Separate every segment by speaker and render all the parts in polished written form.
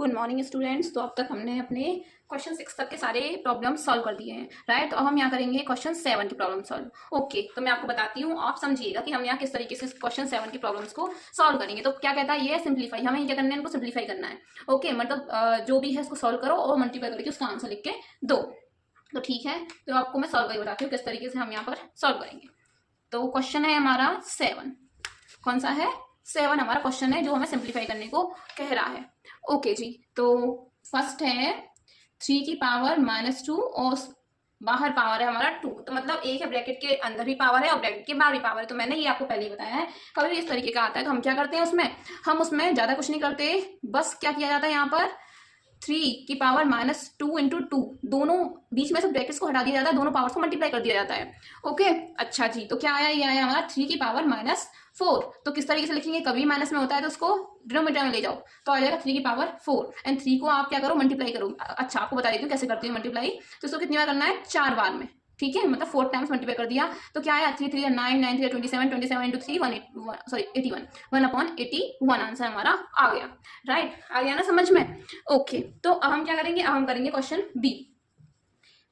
Speaker 1: Good morning students. तो अब तक हमने अपने क्वेश्चन 6 तक के सारे प्रॉब्लम सॉल्व कर दिए हैं, राइट। तो अब हम यहाँ करेंगे क्वेश्चन 7 की प्रॉब्लम सॉल्व। ओके, तो मैं आपको बताती हूँ, आप समझिएगा कि हम यहाँ किस तरीके से क्वेश्चन 7 की प्रॉब्लम्स को सॉल्व करेंगे। तो क्या कहता है ये सिंप्लीफाई, हमें क्या करना है, इनको सिंप्लीफाई करना है। ओके, मतलब जो भी है उसको सॉल्व करो और मल्टीप्लाई करके उसका आंसर लिख के दो। तो ठीक है, तो आपको मैं सॉल्व करके बताती हूँ किस तरीके से हम यहाँ पर सॉल्व करेंगे। तो क्वेश्चन है हमारा 7। कौन सा है? 7 हमारा क्वेश्चन है जो हमें सिंप्लीफाई करने को कह रहा है। ओके जी, तो फर्स्ट है 3 की पावर -2 और बाहर पावर है हमारा 2। तो मतलब एक है ब्रैकेट के अंदर भी पावर है और ब्रैकेट के बाहर भी पावर है। तो मैंने ये आपको पहले ही बताया है, कभी भी इस तरीके का आता है तो हम क्या करते हैं उसमें, हम उसमें ज्यादा कुछ नहीं करते। बस क्या किया जाता है यहाँ पर, 3 की पावर -2 इंटू 2, दोनों बीच में से ब्रैकेट्स को हटा दिया जाता है, दोनों पावर्स को मल्टीप्लाई कर दिया जाता है। ओके, अच्छा जी, तो क्या आया, ये आया हमारा 3 की पावर -4। तो किस तरीके से लिखेंगे, कभी माइनस में होता है तो उसको डिनोमिनेटर में ले जाओ, तो आ जाएगा 3 की पावर 4 एंड 3 को आप क्या करो, मल्टीप्लाई करो। अच्छा, आपको बता देती हूँ कैसे करती हूँ मल्टीप्लाई। तो इसको कितनी बार करना है, 4 बार में, ठीक है, मतलब 4 टाइम्स मल्टीप्लाई कर दिया। तो क्या आया, 3 3 9 9 3 27 27 इंटू 3 81 1/81 आंसर हमारा आ गया, राइट। आ गया ना समझ में? ओके, तो अब हम क्या करेंगे, अब हम करेंगे क्वेश्चन बी।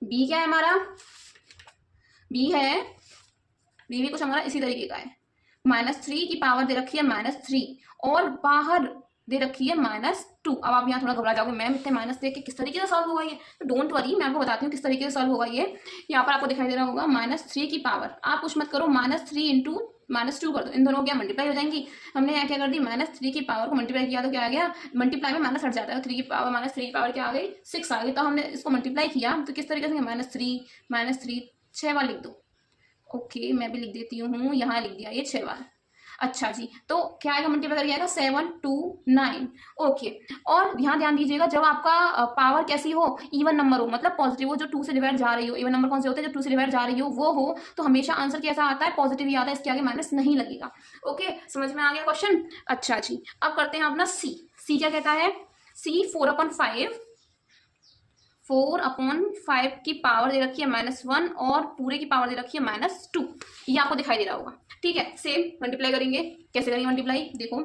Speaker 1: बी क्या है हमारा, बी है, बी भी कुछ हमारा इसी तरीके का है। -3 की पावर दे रखी है -3 और बाहर दे रखी है -2। अब आप यहाँ थोड़ा घबरा जाओगे, मैम इतने माइनस देख के किस तरीके से सॉल्व होगा ये। तो डोंट वरी, मैं आपको बताती हूँ किस तरीके से सॉल्व होगा ये। यहाँ पर आपको दिखाई दे रहा होगा -3 की पावर, आप कुछ मत करो, -3 इंटू -2 कर दो, इन दोनों क्या मल्टीप्लाई हो जाएंगी। हमने यहाँ क्या कर दी, -3 की पावर को मल्टीप्लाई किया तो क्या आ गया, मल्टीप्लाई में माइनस हट जाता है, 3 की पावर -3 की पावर क्या आ गई, 6 आ गई। तो हमने इसको मल्टीप्लाई किया तो किस तरीके से, -3 6 बार लिख दो। ओके, मैं भी लिख देती हूँ, यहाँ लिख दिया ये 6 बार। अच्छा जी, तो क्या आएगा, मल्टीप्लाई करके आएगा 7 2 9। ओके, और यहाँ ध्यान दीजिएगा, जब आपका पावर कैसी हो, इवन नंबर हो, मतलब पॉजिटिव हो, जो 2 से डिवाइड जा रही हो। इवन नंबर कौन से होते हैं, जो 2 से डिवाइड जा रही हो वो हो, तो हमेशा आंसर कैसा आता है, पॉजिटिव ही आता है, इसके आगे माइनस नहीं लगेगा। ओके, समझ में आ गया क्वेश्चन? अच्छा जी, अब करते हैं अपना सी। सी क्या कहता है, सी 4/5 की पावर दे रखी है -1 और पूरे की पावर दे रखी है -2। ये आपको दिखाई दे रहा होगा, ठीक है। सेम मल्टीप्लाई करेंगे, कैसे करेंगे मल्टीप्लाई, देखो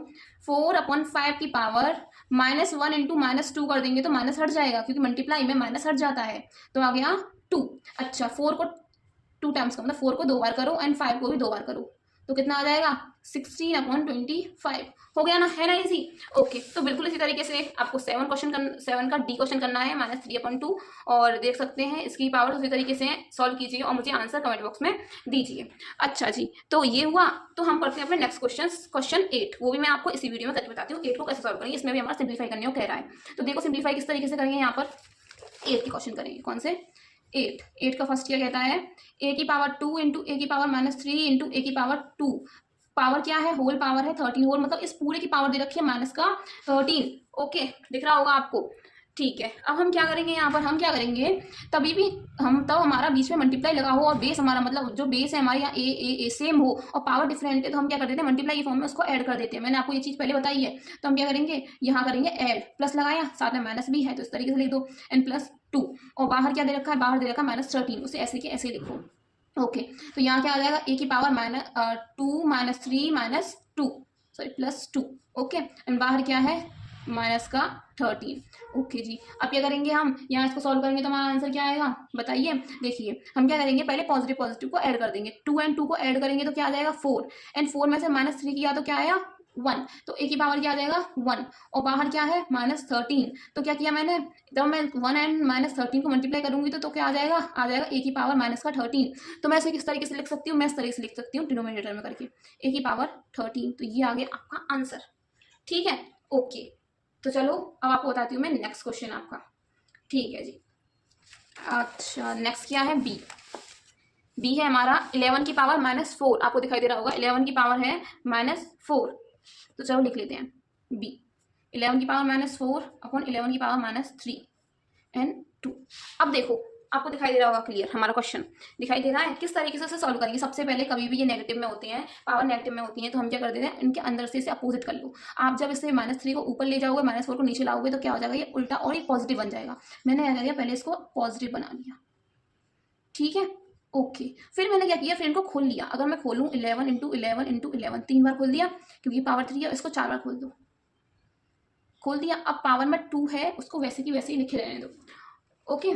Speaker 1: 4/5 की पावर -1 इंटू -2 कर देंगे तो माइनस हट जाएगा, क्योंकि मल्टीप्लाई में माइनस हट जाता है। तो आ गया 2। अच्छा, 4 को 2 टाइम्स का मतलब 4 को 2 बार करो एंड 5 को भी 2 बार करो, तो कितना आ जाएगा, 16/25। हो गया ना, है ना इजी। ओके, तो बिल्कुल इसी तरीके से आपको 7 का डी क्वेश्चन करना है, -3/2। और देख सकते हैं इसकी पावर उसी तरीके से सॉल्व कीजिए और मुझे आंसर कमेंट बॉक्स में दीजिए। अच्छा जी, तो ये हुआ। तो हम करते हैं अपने नेक्स्ट क्वेश्चन 8। वो भी मैं आपको इसी वीडियो में करके बताती हूँ 8 को कैसे सॉल्व करेंगे। इसमें भी हमारा सिंप्लीफाई करने को कह रहा है। तो देखो सिंप्लीफाई किस तरीके से करेंगे, यहाँ पर 8 के क्वेश्चन करेंगे। कौन से? 8 का फर्स्ट क्या कहता है, a की पावर 2 इंटू ए की पावर -3 इंटू ए की पावर 2। पावर क्या है, होल पावर है 13 होल, मतलब इस पूरे की पावर दे रखी है -13। ओके, दिख रहा होगा आपको, ठीक है। अब हम क्या करेंगे, यहाँ पर हम क्या करेंगे, तभी भी हम तब हमारा बीच में मल्टीप्लाई लगा हो और बेस हमारा, मतलब जो बेस है हमारे यहाँ ए सेम हो और पावर डिफरेंट है, तो हम क्या कर देते हैं, मल्टीप्लाई की फॉर्म में उसको ऐड कर देते हैं। मैंने आपको ये चीज पहले बताई है। तो हम क्या करेंगे, यहाँ करेंगे ऐड, प्लस लगाया, साथ में माइनस भी है तो इस तरीके से लिख दो, एन +2। और बाहर क्या दे रखा है, बाहर दे रखा है -13, उसे ऐसे के ऐसे लिखो। ओके, तो यहाँ क्या आ जाएगा, ए की पावर -2 -3 -2 सॉरी +2। ओके, एंड बाहर क्या है, -13। ओके जी, अब क्या करेंगे, हम यहाँ इसको सॉल्व करेंगे तो हमारा आंसर क्या आएगा, बताइए। देखिए हम क्या करेंगे, पहले पॉजिटिव को ऐड कर देंगे, 2 एंड 2 को ऐड करेंगे तो क्या आ जाएगा 4, एंड 4 में से -3 किया तो क्या आया 1, तो ए की पावर क्या आ जाएगा 1, और बाहर क्या है -13। तो क्या किया मैंने, जब मैं 1 एंड -13 को मल्टीप्लाई करूंगी तो क्या आ जाएगा ए की पावर -13। तो मैं इसे किस तरीके से लिख सकती हूँ, मैं इस तरीके से लिख सकती हूँ डिनोमिनेटर में करके ए की पावर 13। तो ये आ गया आपका आंसर, ठीक है। ओके, तो चलो अब आपको बताती हूँ मैं नेक्स्ट क्वेश्चन आपका, ठीक है जी। अच्छा, नेक्स्ट क्या है, बी। बी है हमारा 11 की पावर -4, आपको दिखाई दे रहा होगा 11 की पावर है -4। तो चलो लिख लेते हैं बी, 11 की पावर -4 अपॉन 11 की पावर -3 एंड 2। अब देखो आपको दिखाई दे रहा होगा क्लियर, हमारा क्वेश्चन दिखाई दे रहा है। किस तरीके से सॉल्व करेंगे, सबसे पहले कभी भी ये नेगेटिव में होते हैं, पावर नेगेटिव में होती है, तो हम क्या कर देते हैं, इनके अंदर से इसे अपोजिट कर लो। आप जब इसे -3 को ऊपर ले जाओगे, -4 को नीचे लाओगे तो क्या हो जाएगा, ये उल्टा और ये पॉजिटिव बन जाएगा। मैंने क्या किया, पहले इसको पॉजिटिव बना लिया, ठीक है। ओके, फिर मैंने क्या किया, फिर इनको खोल लिया। अगर मैं खोलूँ 11 × 11 × 11, 3 बार खोल दिया क्योंकि पावर 3 है, इसको 4 बार खोल दो, खोल दिया। अब पावर में 2 है, उसको वैसे की वैसे ही लिखे रहने दो। ओके,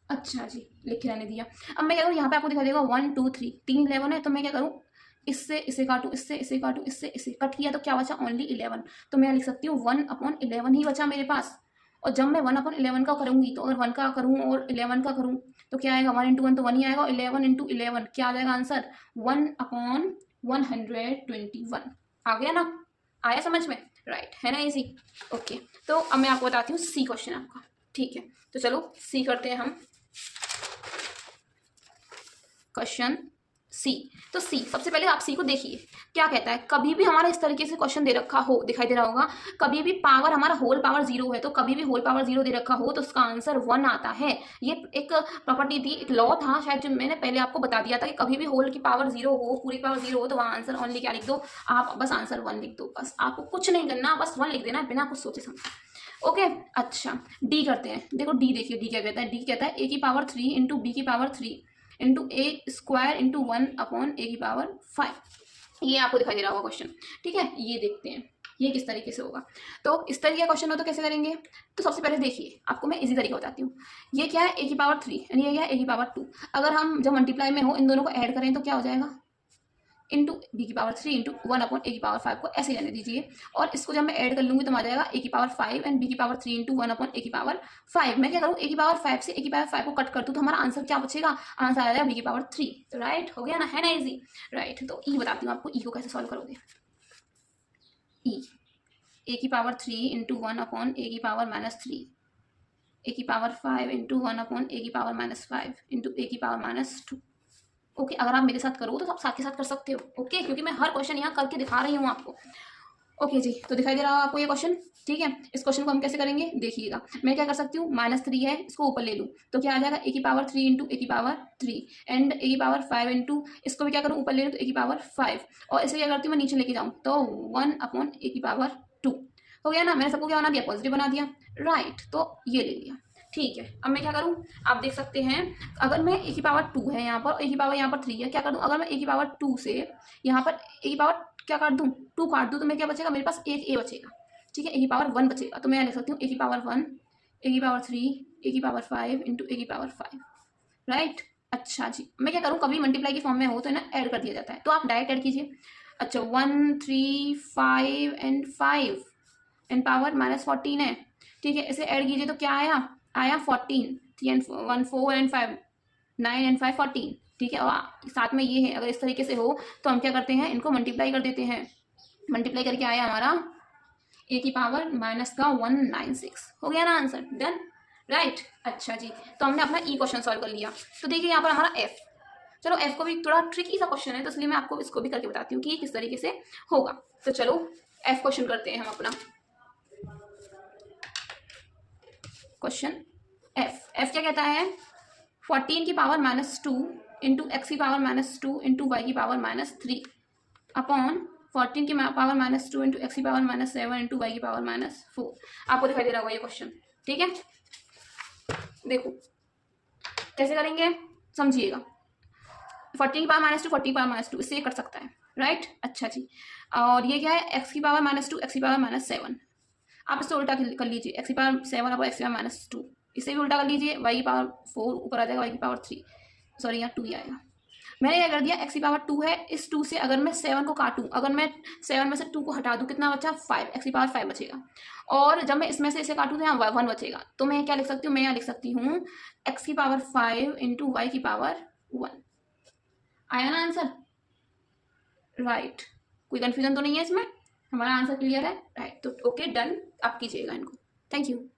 Speaker 1: अच्छा जी, लिखे रहने दिया। अब मैं क्या करूँ, यहाँ पे आपको दिखाई देगा 1 2 3, 3 11 है, तो मैं क्या करूँ, इससे इसे काटूँ, इससे इसे काटूँ, इससे इसे कट किया तो क्या बचा, ओनली 11। तो मैं लिख सकती हूँ 1/11 ही बचा मेरे पास। और जब मैं 1/11 का करूँगी, तो अगर 1 का करूँ और 11 का करूँ तो क्या आएगा, 1 × 1 तो 1 ही आएगा, 11 × 11 क्या आ जाएगा आंसर, 1/121। आ गया ना, आया समझ में, राइट है ना इजी। ओके, तो अब मैं आपको बताती हूँ सी क्वेश्चन आपका, ठीक है। तो चलो सी करते हैं हम, क्वेश्चन सी। तो सी, सबसे पहले आप सी को देखिए क्या कहता है। कभी भी हमारा इस तरीके से क्वेश्चन दे रखा हो, दिखाई दे रहा होगा, कभी भी पावर हमारा होल पावर 0 है, तो कभी भी होल पावर 0 दे रखा हो तो उसका आंसर 1 आता है। ये एक प्रॉपर्टी थी, एक लॉ था शायद, जो मैंने पहले आपको बता दिया था कि कभी भी होल की पावर 0 हो, पूरी पावर 0 हो, तो वहाँ आंसर ओनली क्या लिख दो, आप बस आंसर 1 लिख दो। बस आपको कुछ नहीं करना, बस 1 लिख देना बिना कुछ सोचे समझे। ओके, अच्छा डी करते हैं। देखो डी देखिए, डी क्या कहता है, डी कहता है a की पावर 3 इंटू बी की पावर 3 इंटू ए स्क्वायर इंटू 1/a⁵। ये आपको दिखाई दे रहा होगा क्वेश्चन, ठीक है। ये देखते हैं ये किस तरीके से होगा। तो इस तरीके का क्वेश्चन हो तो कैसे करेंगे, तो सबसे पहले देखिए आपको मैं इजी तरीका बताती हूँ। ये क्या है, a की पावर 3 यानी ये क्या है, a की पावर 2। अगर हम जब मल्टीप्लाई में हो इन दोनों को ऐड करें तो क्या हो जाएगा, इंटू बी की पावर 3 इंटू 1/a⁵ को ऐसे रहने दीजिए। और इसको जब मैं ऐड कर लूंगी तो आ जाएगा a की पावर 5 एंड b की पावर 3 इंटू 1/a⁵। मैं क्या करूँ, a की पावर 5 से a की पावर 5 को कट कर दूँ तो हमारा आंसर क्या बचेगा, आंसर आ जाएगा b की पावर 3। तो राइट हो गया ना, है ना इजी, राइट। तो ई बताती हूँ आपको, ई को कैसे सॉल्व करोगे। ई, a की पावर 3 इंटू 1/a⁻³ a की power 5 into 1/a⁻5 into a की पावर -2। ओके, अगर आप मेरे साथ करो तो आप साथ के साथ कर सकते हो, ओके, क्योंकि मैं हर क्वेश्चन यहाँ करके दिखा रही हूँ आपको। ओके जी, तो दिखाई दे रहा है आपको ये क्वेश्चन, ठीक है। इस क्वेश्चन को हम कैसे करेंगे देखिएगा। मैं क्या कर सकती हूँ, -3 है, इसको ऊपर ले लूँ तो क्या आ जाएगा, a की पावर 3 इंटू a की पावर 3 एंड a की पावर 5 इंटू, इसको भी क्या करूँ ऊपर ले लूँ तो a की पावर 5, और इसे क्या करती हूँ मैं नीचे लेके जाऊँ तो 1/a⁻2 हो गया ना। मैंने सबको क्या बना दिया, पॉजिटिव बना दिया, राइट। तो ये ले लिया, ठीक है। अब मैं क्या करूँ, आप देख सकते हैं, अगर मैं a की पावर 2 है यहाँ पर, a की पावर यहाँ पर 3 है, क्या कर दूँ, अगर मैं a की पावर 2 से यहाँ पर a की पावर क्या काट दूँ, 2 काट दूँ तो मैं क्या बचेगा, मेरे पास एक a बचेगा, ठीक है। a की पावर 1 बचेगा, तो मैं लिख सकती हूँ a की पावर 1, a की पावर 3, a की पावर 5 इंटू a की पावर 5, राइट। अच्छा जी, मैं क्या करूँ, कभी मल्टीप्लाई की फॉर्म में हो तो ना ऐड कर दिया जाता है, तो आप डायरेक्ट ऐड कीजिए। अच्छा 1 3 5 एंड 5 एंड पावर -14 है, ठीक है। इसे ऐड कीजिए तो क्या आया 14, 3 एंड 1 4 एंड 5 9 एंड 5 14, ठीक है। और साथ में ये है, अगर इस तरीके से हो तो हम क्या करते हैं, इनको मल्टीप्लाई कर देते हैं। मल्टीप्लाई करके आया हमारा a की पावर -196, हो गया ना आंसर, डन, राइट। अच्छा जी, तो हमने अपना ई क्वेश्चन सॉल्व कर लिया। तो देखिए यहाँ पर हमारा एफ, चलो एफ को भी थोड़ा ट्रिकी सा क्वेश्चन है, तो इसलिए मैं आपको इसको भी करके बताती हूँ कि ये किस तरीके से होगा। तो चलो एफ क्वेश्चन करते हैं हम अपना क्वेश्चन। एफ क्या कहता है, 14 की पावर -2 इंटू एक्स की पावर -2 इंटू वाई की पावर -3 अपॉन 14 की पावर -2 इंटू एक्स की पावर -7 इंटू वाई की पावर -4। आपको दिखाई दे रहा होगा ये क्वेश्चन, ठीक है। देखो कैसे करेंगे, समझिएगा। 14 की पावर -2 14 की पावर -2, इससे ये कट सकता है, राइट। अच्छा जी, और ये क्या है, एक्स की पावर -2 एक्स की पावर -7, आप इससे उल्टा कर लीजिए, एक्स की पावर 7 अपॉन एक्स की पावर -2, इसे भी उल्टा कर लीजिए, वाई की पावर 4 ऊपर आ जाएगा, वाई की पावर 3, सॉरी यहाँ 2 ही आएगा। मैंने क्या कर दिया, एक्स की पावर 2 है, इस 2 से अगर मैं 7 को काटूं, अगर मैं 7 में से 2 को हटा दूं, कितना बचा 5, एक्स की पावर 5 बचेगा। और जब मैं इसमें से इसे काटूं तो यहाँ 1 बचेगा, तो मैं क्या लिख सकती हूँ, मैं यहाँ लिख सकती हूँ एक्स की पावर 5 इंटू वाई की पावर 1। आया ना आंसर, राइट। कोई कंफ्यूजन तो नहीं है इसमें, हमारा आंसर क्लियर है, राइट। तो ओके डन, आप कीजिएगा इनको, थैंक यू।